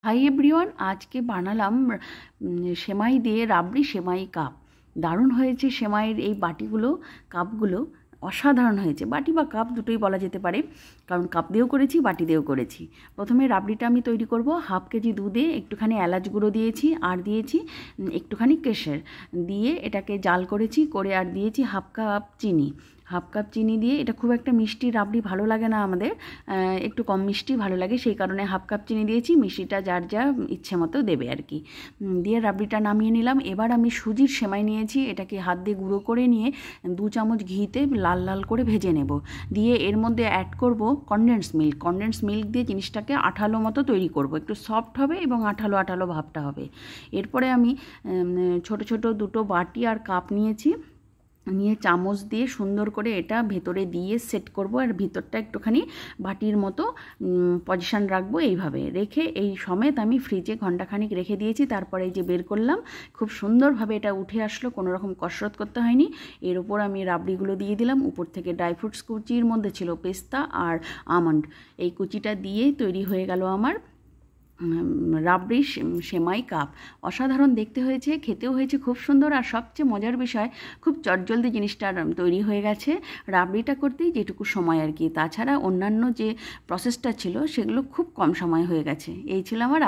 Hi everyone, আজকে বানালাম সেমাই দিয়ে রাবড়ি সেমাই কাপ। দারুণ হয়েছে। সেমাইয়ের এই বাটিগুলো, কাপগুলো অসাধারণ হয়েছে। বাটি বা কাপ দুটোই বলা যেতে পারে, কারণ কাপ দিয়েও করেছি, বাটি দিয়েও করেছি। প্রথমে রাবড়িটা আমি তৈরি করব। 1/2 কেজি দুধে একটুখানি এলাচ গুঁড়ো দিয়েছি, আর দিয়েছি একটুখানি কেশর দিয়ে এটাকে জাল করেছি, করে আর দিয়েছি 1/2 কাপ চিনি। 1/2 কাপ চিনি দিয়ে, এটা খুব একটা মিষ্টি রাবড়ি ভালো লাগে না আমাদের, একটু কম মিষ্টি ভালো লাগে, সেই কারণে 1/2 কাপ চিনি দিয়েছি। মিষ্টিটা যার যা ইচ্ছে মতো দেবে আর কি। দিয়ে রাবড়িটা নামিয়ে নিলাম। এবার আমি সুজির সেমাই নিয়েছি, এটাকে হাত দিয়ে গুঁড়ো করে নিয়ে 2 চামচ ঘিতে লাল লাল করে ভেজে নেব। দিয়ে এর মধ্যে অ্যাড করব কনডেন্স মিল্ক। কনডেন্স মিল্ক দিয়ে জিনিসটাকে আঠালো মতো তৈরি করব, একটু সফট হবে এবং আঠালো আঠালো ভাবটা হবে। এরপরে আমি ছোট ছোট দুটো বাটি আর কাপ নিয়েছি, নিয়ে চামচ দিয়ে সুন্দর করে এটা ভেতরে দিয়ে সেট করব, আর ভিতরটা একটুখানি বাটির মতো পজিশন রাখবো। এইভাবে রেখে এই সমেত আমি ফ্রিজে ঘন্টাখানিক রেখে দিয়েছি। তারপরে এই যে বের করলাম, খুব সুন্দরভাবে এটা উঠে আসলো, কোনো রকম কসরত করতে হয়নি। এর উপর আমি রাবড়িগুলো দিয়ে দিলাম, উপর থেকে ড্রাই ফ্রুটস কুচির মধ্যে ছিল পেস্তা আর আমন্ড, এই কুচিটা দিয়ে তৈরি হয়ে গেল আমার রাবড়ি সেমাই কাপ। অসাধারণ দেখতে হয়েছে, খেতেও হয়েছে খুব সুন্দর, আর সবচেয়ে মজার বিষয় খুব চটজলদি জিনিসটা তৈরি হয়ে গেছে। রাবড়িটা করতেই যেটুকু সময় আর কি, তাছাড়া অন্যান্য যে প্রসেসটা ছিল সেগুলো খুব কম সময় হয়ে গেছে। এই ছিল আমার